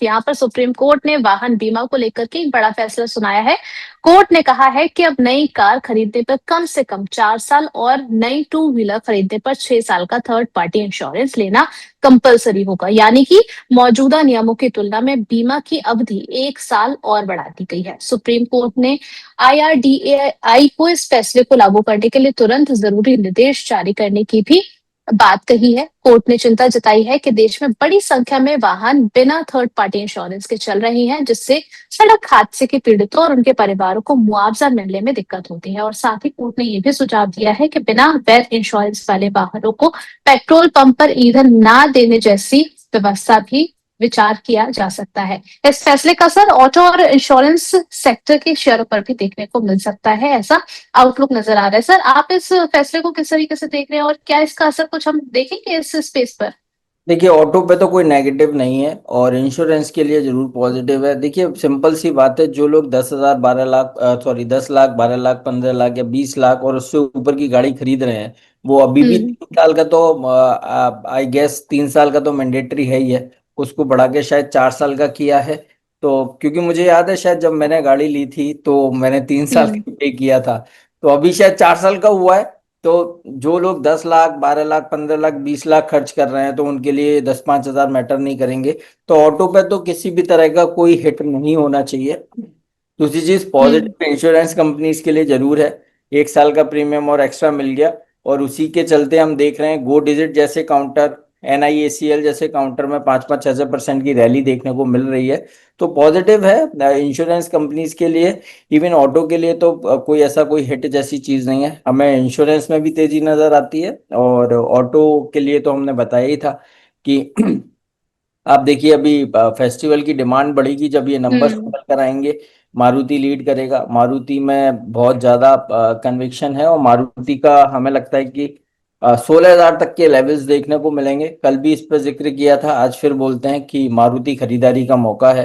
यहाँ पर supreme court ने वाहन बीमा को लेकर के एक बड़ा फैसला सुनाया है। कोर्ट ने कहा है कि अब नई कार खरीदने पर कम से कम 4 साल और नई टू व्हीलर खरीदने पर 6 साल का थर्ड पार्टी इंश्योरेंस लेना कंपलसरी होगा। यानी कि मौजूदा नियमों की तुलना में बीमा की अवधि 1 साल और बढ़ा दी गई है। सुप्रीम कोर्ट ने IRDAI को इस फैसले को लागू करने के लिए तुरंत जरूरी निर्देश जारी करने की भी बात कही है। कोर्ट ने चिंता जताई है कि देश में बड़ी संख्या में वाहन बिना थर्ड पार्टी इंश्योरेंस के चल रहे हैं, जिससे सड़क हादसे के पीड़ितों और उनके परिवारों को मुआवजा मिलने में दिक्कत होती है। और साथ ही कोर्ट ने यह भी सुझाव दिया है कि बिना वैध इंश्योरेंस वाले वाहनों को पेट्रोल पंप पर ईंधन ना देने जैसी व्यवस्था भी विचार किया जा सकता है। इस फैसले का असर ऑटो और इंश्योरेंस सेक्टर के शेयरों पर भी देखने को मिल सकता है, ऐसा आउटलुक नजर आ रहा है। सर, आप इस फैसले को किस तरीके से देख रहे हैं और क्या इसका असर कुछ हम देखेंगे इस स्पेस पर? देखिए, ऑटो पे तो कोई नेगेटिव नहीं है और इंश्योरेंस के लिए जरूर पॉजिटिव है। देखिए, सिंपल सी बात है, जो लोग 10,000 12 लाख, सॉरी 10 लाख 12 लाख 15 लाख या 20 लाख और उससे ऊपर की गाड़ी खरीद रहे हैं, वो अभी भी हम्म। 3 साल का तो आई गेस 3 साल का तो मैंडेटरी है ही है। उसको बढ़ा के शायद 4 साल का किया है। तो क्योंकि मुझे याद है, शायद जब मैंने गाड़ी ली थी तो मैंने 3 साल हम्म। का पे किया था। तो अभी शायद 4 साल का हुआ है। तो जो लोग 10 लाख 12 लाख 15 लाख 20 लाख खर्च कर रहे हैं, तो उनके लिए 10-5 हजार मैटर नहीं करेंगे। तो ऑटो पे तो किसी भी तरह का कोई हिट नहीं होना चाहिए। दूसरी चीज, हम्म। पॉजिटिव इंश्योरेंस कंपनीज के लिए जरूर है। 1 साल का प्रीमियम और एक्स्ट्रा मिल गया। और उसी के चलते हम देख रहे हैं गो डिजिट जैसे काउंटर, NIACL जैसे काउंटर में 5-5 6% की रैली देखने को मिल रही है। तो पॉजिटिव है इंश्योरेंस कंपनीज के लिए। इवन ऑटो के लिए तो कोई ऐसा कोई हिट जैसी चीज नहीं है। हमें इंश्योरेंस में भी तेजी नजर आती है और ऑटो के लिए तो हमने बताया ही था कि आप देखिए, अभी फेस्टिवल की डिमांड बढ़ेगी जब ये नंबर्स हम्म। निकल कर आएंगे। मारुति लीड करेगा। मारुति में बहुत ज्यादा कन्विक्शन है और मारुति का हमें लगता है कि 16,000 तक के लेवल्स देखने को मिलेंगे। कल भी इस पर जिक्र किया था, आज फिर बोलते हैं कि मारुति खरीदारी का मौका है।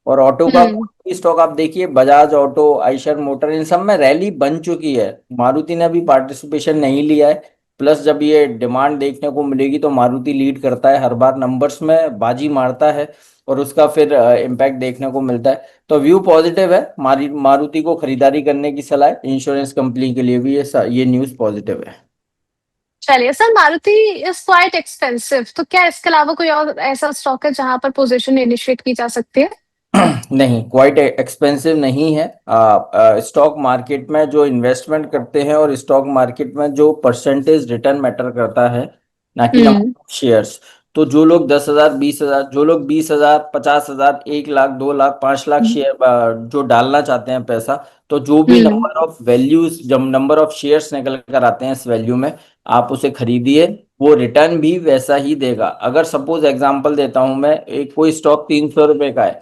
और ऑटो का हम्म। स्टॉक आप देखिए, बजाज ऑटो, आयशर मोटर, इन सब में रैली बन चुकी है। मारुति ने अभी पार्टिसिपेशन नहीं लिया है। प्लस जब ये डिमांड देखने को मिलेगी तो मारुति लीड करता है, हर बार नंबर्स में बाजी मारता है और उसका फिर इम्पैक्ट देखने को मिलता है। तो व्यू पॉजिटिव है। मारुति को खरीदारी करने की सलाह है। इंश्योरेंस कंपनी के लिए भी ये न्यूज़ पॉजिटिव है। चलिए sir, Maruti is quite expensive, तो क्या इसके अलावा कोई और ऐसा स्टॉक है जहां पर पोजीशन इनिशिएट की जा सकती है? नहीं, क्वाइट एक्सपेंसिव नहीं है। स्टॉक मार्केट में जो इन्वेस्टमेंट करते हैं और स्टॉक मार्केट में जो परसेंटेज रिटर्न मैटर करता है, ना कि नंबर हम्म। Of shares. तो जो लोग 10,000 20,000, जो लोग 20,000 50,000 1 लाख 2 लाख 5 लाख शेयर जो डालना चाहते हैं पैसा, तो जो भी हम्म। नंबर ऑफ वैल्यूज, जब नंबर ऑफ शेयर्स निकल कर आते हैं इस वैल्यू में, आप उसे खरीदिए। वो रिटर्न भी वैसा ही देगा। अगर सपोज एग्जांपल देता हूं मैं, एक कोई स्टॉक 300 रुपए का है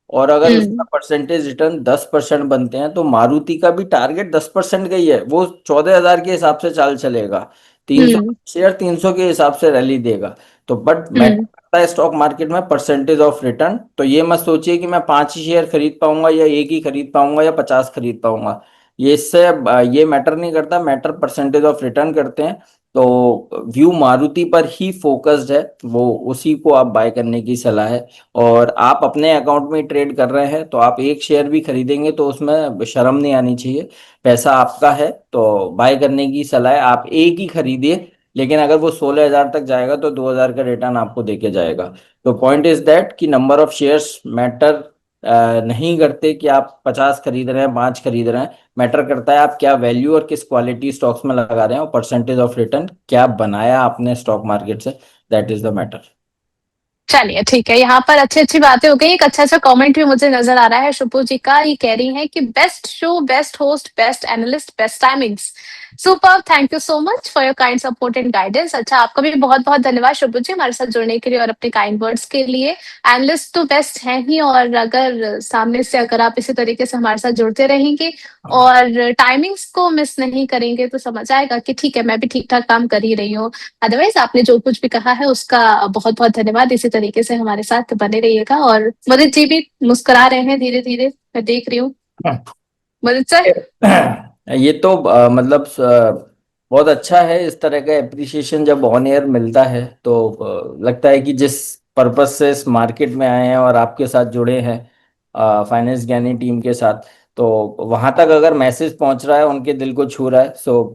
और अगर उसका हम्म। परसेंटेज रिटर्न 10% बनते हैं, तो मारुति का भी टारगेट 10% का ही है। वो 14,000 के हिसाब से चाल चलेगा। 300 हम्म। शेयर 300 के हिसाब से रैली देगा। तो बट मैटर हम्म। करता है स्टॉक मार्केट में परसेंटेज ऑफ रिटर्न। तो ये मत सोचिए कि मैं 5 ही शेयर खरीद पाऊंगा या एक ही खरीद पाऊंगा या 50 खरीद पाऊंगा। ये इससे ये मैटर नहीं करता, मैटर परसेंटेज ऑफ रिटर्न करते हैं। तो व्यू मारुति पर ही फोकस्ड है, वो उसी को आप बाय करने की सलाह है। और आप अपने अकाउंट में ट्रेड कर रहे हैं तो आप एक शेयर भी खरीदेंगे तो उसमें शर्म नहीं आनी चाहिए। पैसा आपका है तो बाय करने की सलाह है, आप एक ही खरीदिए। लेकिन अगर वो 16,000 तक जाएगा तो 2,000 का रिटर्न आपको देके जाएगा। तो पॉइंट इज दैट कि नंबर ऑफ शेयर्स मैटर नहीं करते कि आप 50 खरीद रहे हैं 5 खरीद रहे हैं। मैटर करता है आप क्या वैल्यू और किस क्वालिटी स्टॉक्स में लगा रहे हैं और परसेंटेज ऑफ रिटर्न क्या बनाया आपने स्टॉक मार्केट से। That is the matter. चलिए ठीक है, यहाँ पर अच्छी अच्छी बातें हो गई। एक अच्छा अच्छा कमेंट भी मुझे नजर आ रहा है शुभू जी का। ये कह रही हैं कि best show, best host, best analyst, best timings. Super, thank you so much for your kind support and guidance. अच्छा, आपका भी बहुत बहुत धन्यवाद शुभू जी हमारे साथ जुड़ने के लिए और अपने काइंड वर्ड्स के लिए। एनालिस्ट तो बेस्ट हैं ही, और अगर सामने से अगर आप इसी तरीके से हमारे साथ जुड़ते रहेंगे और टाइमिंग्स को मिस नहीं करेंगे तो समझ आएगा कि ठीक है, मैं भी ठीक ठाक काम कर ही रही हूँ। अदरवाइज आपने जो कुछ भी कहा है उसका बहुत बहुत धन्यवाद। इसी तरीके से हमारे साथ बने रहिएगा। और मुदित जी भी मुस्कुरा रहे हैं धीरे धीरे, मैं देख रही हूँ। मुदित सर। ये तो मतलब बहुत अच्छा है। इस तरह का एप्रिसिएशन जब ऑन एयर मिलता है तो लगता है कि जिस पर्पस से इस मार्केट में आए हैं और आपके साथ जुड़े हैं फाइनेंस ज्ञानी टीम के साथ, तो वहां तक अगर मैसेज पहुंच रहा है, उनके दिल को छू रहा है, सो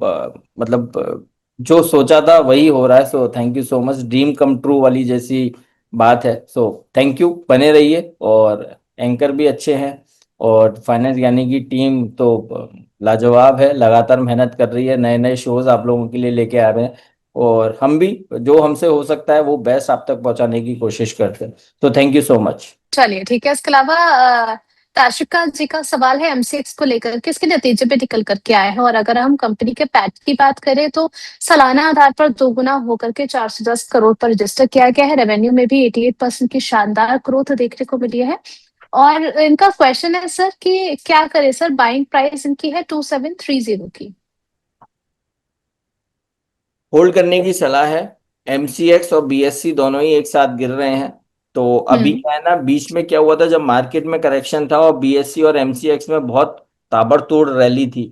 मतलब जो सोचा था वही हो रहा है। So thank you so much, dream come true वाली जैसी बात है। सो थैंक यू, बने रहिए। और एंकर भी अच्छे हैं, और फाइनेंस ज्ञानी की टीम तो लाजवाब है, लगातार मेहनत कर रही है, नए नए शोज आप लोगों के लिए लेके आ रहे हैं, और हम भी जो हमसे हो सकता है वो बेस्ट आप तक पहुंचाने की कोशिश करते हैं। तो थैंक यू सो मच। चलिए ठीक है। इसके अलावा ताशिका जी का सवाल है एमसीएक्स को लेकर के, इसके नतीजे पे निकल करके आए हैं, और अगर हम कंपनी के पैट की बात करें तो सालाना आधार पर दोगुना होकर के 410 करोड़ पर रजिस्टर किया गया है। रेवेन्यू में भी 88% की शानदार ग्रोथ देखने को मिली है। और इनका क्वेश्चन है सर कि क्या करें सर, बाइंग प्राइस इनकी है 2730 की। होल्ड करने की सलाह है। एमसीएक्स और बीएससी दोनों ही एक साथ गिर रहे हैं। तो अभी हम्म। क्या है ना, बीच में क्या हुआ था, जब मार्केट में करेक्शन था और बीएससी और एमसीएक्स में बहुत ताबड़तोड़ रैली थी,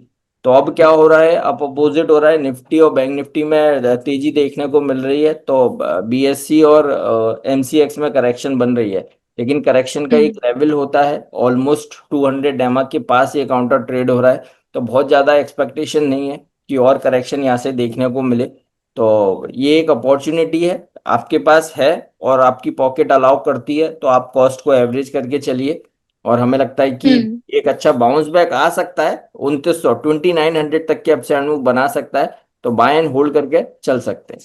तो अब क्या हो रहा है, अब अपोजिट हो रहा है। निफ्टी और बैंक निफ्टी में तेजी देखने को मिल रही है, तो बीएससी और एमसीएक्स में करेक्शन बन रही है। लेकिन करेक्शन का हम्म। एक लेवल होता है, ऑलमोस्ट 200 डेमा के पास ये काउंटर ट्रेड हो रहा है। तो बहुत ज्यादा एक्सपेक्टेशन नहीं है कि और करेक्शन यहाँ से देखने को मिले। तो ये एक अपॉर्चुनिटी है, आपके पास है, और आपकी पॉकेट अलाउ करती है, तो आप कॉस्ट को एवरेज करके चलिए। और हमें लगता है कि हम्म। एक अच्छा बाउंस बैक आ सकता है, 2900 2900 तक के अपसाइड मूव बना सकता है। तो बाय एंड होल्ड करके चल सकते हैं।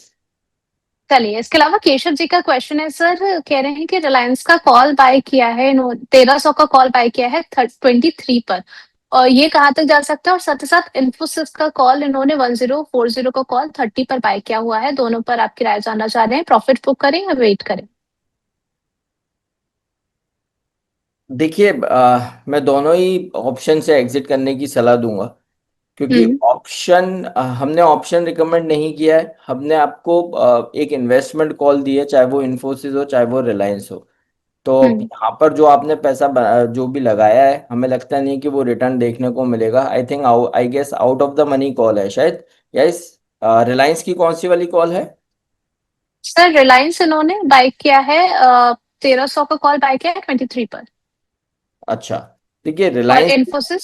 चलिए, इसके अलावा केशव जी का क्वेश्चन है सर, कह रहे हैं कि रिलायंस का कॉल बाय किया है, 1300 का कॉल बाय किया है 23 पर, और ये कहाँ तक जा सकता है। और साथ ही साथ इन्फोसिस का कॉल इन्होंने 1040 का कॉल 30 पर बाय किया हुआ है। दोनों पर आपकी राय जानना चाह रहे हैं, प्रॉफिट बुक करें या वेट करें। देखिए, मैं दोनों ही ऑप्शन से एग्जिट करने की सलाह दूंगा, क्योंकि हम्म। ऑप्शन हमने ऑप्शन रिकमेंड नहीं किया है। हमने आपको एक इन्वेस्टमेंट कॉल दी है, चाहे वो इन्फोसिस हो चाहे वो रिलायंस हो। तो हम्म। यहाँ पर जो आपने पैसा जो भी लगाया है, हमें लगता नहीं कि वो रिटर्न देखने को मिलेगा। I think, I guess out of the money call है शायद। यस। रिलायंस की कौन सी वाली कॉल है? सर रिलायंस इन्होंने बाय किया है, 1300 का कॉल बाय किया है 23 पर। अच्छा, देखिए और रिलायंस। इन्फोसिस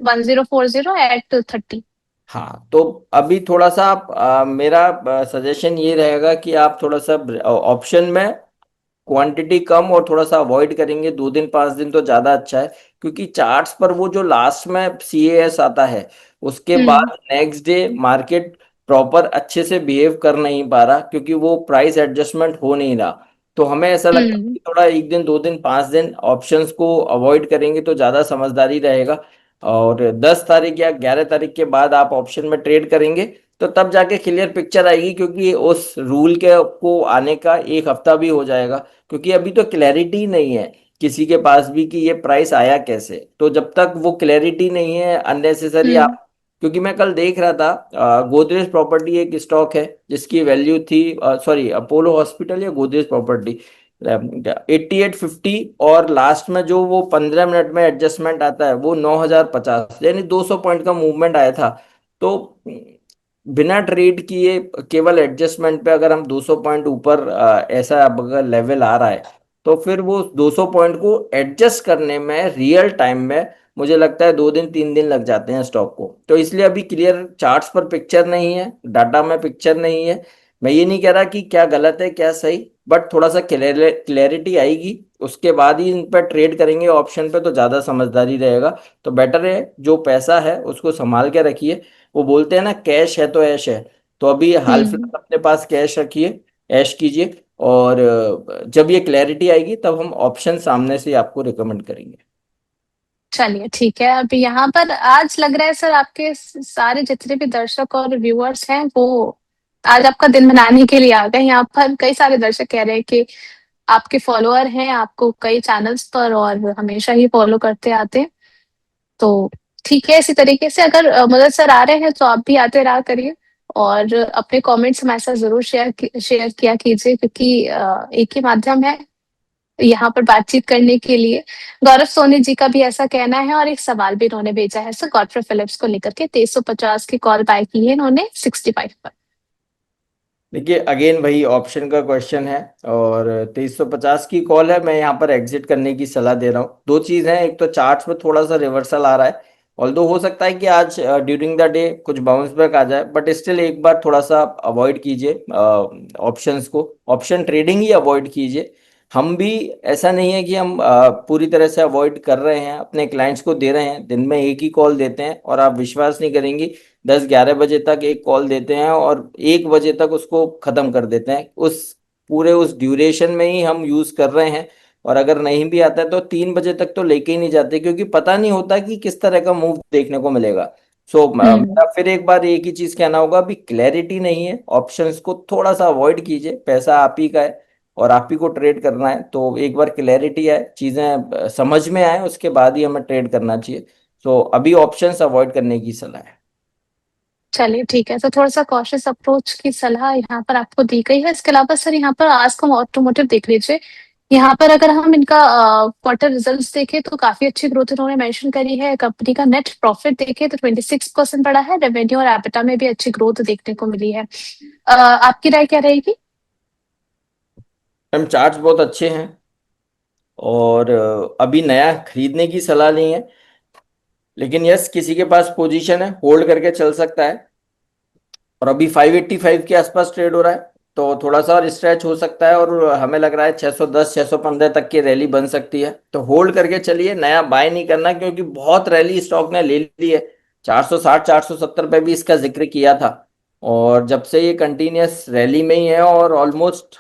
1040 एट 30। हाँ, तो अभी थोड़ा सा आप मेरा सजेशन ये रहेगा कि आप थोड़ा सा ऑप्शन में क्वांटिटी कम और थोड़ा सा अवॉइड करेंगे, 2 दिन 5 दिन तो ज्यादा अच्छा है। क्योंकि चार्ट्स पर वो जो लास्ट में सीएएस आता है, उसके हम्म। बाद नेक्स्ट डे मार्केट प्रॉपर अच्छे से बिहेव कर नहीं पा रहा, क्योंकि वो प्राइस एडजस्टमेंट हो नहीं रहा। तो हमें ऐसा लगता है हम्म। कि थोड़ा 1 दिन 2 दिन 5 दिन ऑप्शंस को अवॉइड करेंगे तो ज्यादा समझदारी रहेगा। और 10 तारीख या 11 तारीख के बाद आप ऑप्शन में ट्रेड करेंगे, तो तब जाके क्लियर पिक्चर आएगी, क्योंकि उस रूल के को आने का 1 हफ्ता भी हो जाएगा। क्योंकि अभी तो क्लैरिटी नहीं है किसी के पास भी कि ये प्राइस आया कैसे। तो जब तक वो क्लैरिटी नहीं है, अननेसेसरी हम्म। आप, क्योंकि मैं कल देख रहा था, गोदरेज प्रॉपर्टी एक स्टॉक है जिसकी वैल्यू थी, सॉरी, अपोलो हॉस्पिटल या गोदरेज प्रॉपर्टी, 8850, और लास्ट में जो वो 15 मिनट में एडजस्टमेंट आता है वो 9050, यानी 200 पॉइंट का मूवमेंट आया था। तो बिना ट्रेड किए केवल एडजस्टमेंट पे अगर हम 200 पॉइंट ऊपर ऐसा अब अगर लेवल आ रहा है, तो फिर वो 200 पॉइंट को एडजस्ट करने में रियल टाइम में मुझे लगता है 2 दिन 3 दिन लग जाते हैं स्टॉक को। तो इसलिए अभी क्लियर चार्ट्स पर पिक्चर नहीं है, डाटा में पिक्चर नहीं है। मैं ये नहीं कह रहा कि क्या गलत है क्या सही, बट थोड़ा सा क्लैरिटी आएगी, उसके बाद ही इन पर ट्रेड करेंगे ऑप्शन पे, तो ज्यादा समझदारी रहेगा। तो बेटर है, जो पैसा है उसको संभाल के रखिए। वो बोलते हैं ना, कैश है तो ऐश है। तो अभी हाल हम्म। फिलहाल अपने पास कैश रखिए, ऐश कीजिए, और जब ये क्लैरिटी आएगी तब हम ऑप्शन सामने से आपको रिकमेंड करेंगे। चलिए ठीक है। अभी यहाँ पर आज लग रहा है सर, आपके सारे जितने भी दर्शक और व्यूअर्स हैं वो आज आपका दिन मनाने के लिए आ गए। यहाँ पर कई सारे दर्शक कह रहे हैं कि आपके फॉलोअर हैं, आपको कई चैनल्स पर और हमेशा ही फॉलो करते आते हैं। तो ठीक है, इसी तरीके से अगर मदद सर आ रहे हैं तो आप भी आते रहा करिए, और अपने कमेंट्स हमारे साथ जरूर शेयर किया कीजिए, क्योंकि एक ही माध्यम है यहाँ पर बातचीत करने के लिए। गौरव सोनी जी का भी ऐसा कहना है, और एक सवाल भी इन्होंने भेजा है सर गॉडफ्रे फिलिप्स को लेकर के, 2350 की कॉल बाय की है इन्होंने 65 पर। देखिए अगेन वही ऑप्शन का क्वेश्चन है, और 2350 की कॉल है। मैं यहाँ पर एग्जिट करने की सलाह दे रहा हूँ। दो चीज है, एक तो चार्ट्स में थोड़ा सा रिवर्सल आ रहा है, ऑल्दो हो सकता है कि आज ड्यूरिंग द डे कुछ बाउंस बैक आ जाए, बट स्टिल एक बार थोड़ा सा अवॉइड कीजिए ऑप्शंस को, ऑप्शन ट्रेडिंग ही अवॉइड कीजिए। हम भी, ऐसा नहीं है कि हम पूरी तरह से अवॉइड कर रहे हैं, अपने क्लाइंट्स को दे रहे हैं, दिन में एक ही कॉल देते हैं, और आप विश्वास नहीं करेंगी 10-11 बजे तक एक कॉल देते हैं और 1 बजे तक उसको खत्म कर देते हैं। उस ड्यूरेशन में ही हम यूज कर रहे हैं, और अगर नहीं भी आता है तो 3 बजे तक तो लेके ही नहीं जाते, क्योंकि पता नहीं होता कि किस तरह का मूव देखने को मिलेगा। हम्म। मेरा फिर एक बार एक ही चीज कहना होगा, अभी क्लैरिटी नहीं है, ऑप्शंस को थोड़ा सा अवॉइड कीजिए, पैसा आप ही का है और आप ही को ट्रेड करना है, तो एक बार क्लैरिटी आए, चीजें समझ में आए, उसके बाद ही हमें ट्रेड करना चाहिए। अभी ऑप्शंस अवॉइड करने की सलाह है। चलिए ठीक है, तो थोड़ा सा कॉशियस अप्रोच की सलाह यहाँ पर आपको दी गई है। इसके अलावा सर यहाँ पर आस्कॉम ऑटोमोटिव देख लीजिए। यहाँ पर अगर हम इनका क्वार्टर रिजल्ट्स देखें तो काफी अच्छी ग्रोथ इन्होंने मेंशन करी है। कंपनी का नेट प्रॉफिट देखें तो 26% बढ़ा है। रेवेन्यू और एबिटा में भी अच्छी ग्रोथ देखने को मिली है। आपकी राय क्या रहेगी? मैम चार्ट्स बहुत अच्छे हैं, और अभी नया खरीदने की सलाह नहीं है, लेकिन यस किसी के पास पोजीशन है होल्ड करके चल सकता है। और अभी 585 के आसपास ट्रेड हो रहा है, तो थोड़ा सा और स्ट्रेच हो सकता है, और हमें लग रहा है 610 615 तक की रैली बन सकती है, तो होल्ड करके चलिए, नया बाय नहीं करना, क्योंकि बहुत रैली स्टॉक ने ले ली है। 460 470 पे भी इसका जिक्र किया था, और जब से ये कंटिन्यूस रैली में ही है, और ऑलमोस्ट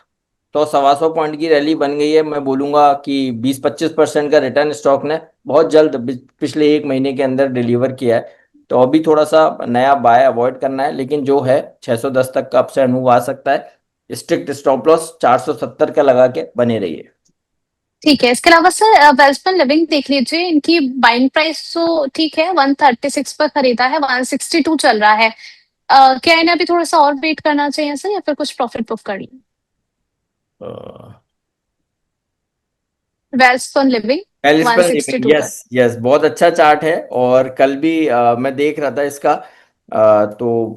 100 125 पॉइंट की रैली बन गई है। मैं बोलूंगा कि 20-25% का रिटर्न स्टॉक ने बहुत जल्द पिछले एक महीने के अंदर डिलीवर किया है। तो अभी थोड़ा सा नया बाय अवॉइड करना है, लेकिन जो है 610 तक का अपसाइड मूव आ सकता है। स्ट्रिक्ट स्टॉप लॉस 470 का लगा के बने रहिए। ठीक है, इसके अलावा सर वेल्सपन लिविंग देख लीजिए। इनकी बाइंग प्राइस तो ठीक है, 136 पर खरीदा है, 162 चल रहा है। क्या इन्हें अभी थोड़ा सा और वेट करना चाहिए सर, या फिर कुछ प्रॉफिट बुक कर लें? वेल्सपन लिविंग एलिसपन लिविंग, 162 यस पर। यस, बहुत अच्छा चार्ट है, और कल भी मैं देख रहा था इसका, तो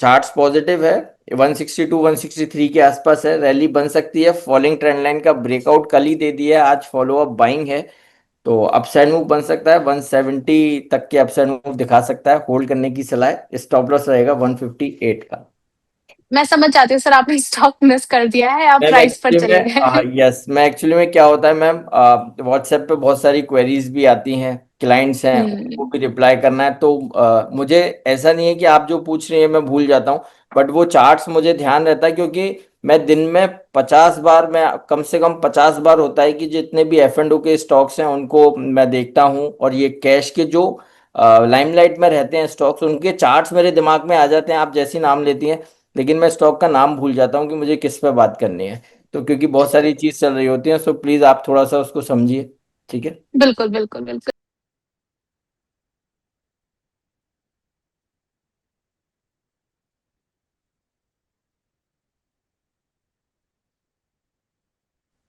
चार्ट्स पॉजिटिव है। 162 163 के आसपास है, रैली बन सकती है। फॉलिंग ट्रेंड लाइन का ब्रेकआउट कल ही दे दिया है, आज फॉलो अप बाइंग है, तो अपसाइड मूव बन सकता है। 170 तक के अपसाइड मूव दिखा सकता है, होल्ड करने की सलाह है। स्टॉप लॉस रहेगा 158 का। मैं समझ जाती हूँ सर, आपने स्टॉक मिस कर दिया है, आप मैम प्राइस पर एक्चुअली चले में, गए। यस, मैं एक्चुअली में क्या होता है मैम, व्हाट्सएप पे बहुत सारी क्वेरीज भी आती हैं, क्लाइंट्स हैं, उनको हम्म। भी रिप्लाई करना है, तो मुझे ऐसा नहीं है कि आप जो पूछ रही हैं मैं भूल जाता हूँ, बट वो चार्ट्स मुझे ध्यान रहता है, क्योंकि मैं दिन में 50 बार, मैं कम से कम 50 बार होता है कि जितने भी एफ एंड ओ के स्टॉक्स हैं उनको मैं देखता हूँ, और ये कैश के जो लाइमलाइट में रहते हैं स्टॉक्स, उनके चार्ट्स मेरे दिमाग में आ जाते हैं, आप जैसी नाम लेती हैं, लेकिन मैं स्टॉक का नाम भूल जाता हूँ कि मुझे किस पे बात करनी है, तो क्योंकि बहुत सारी चीज चल रही होती है, सो प्लीज आप थोड़ा सा उसको समझिए। ठीक है। बिल्कुल बिल्कुल बिल्कुल।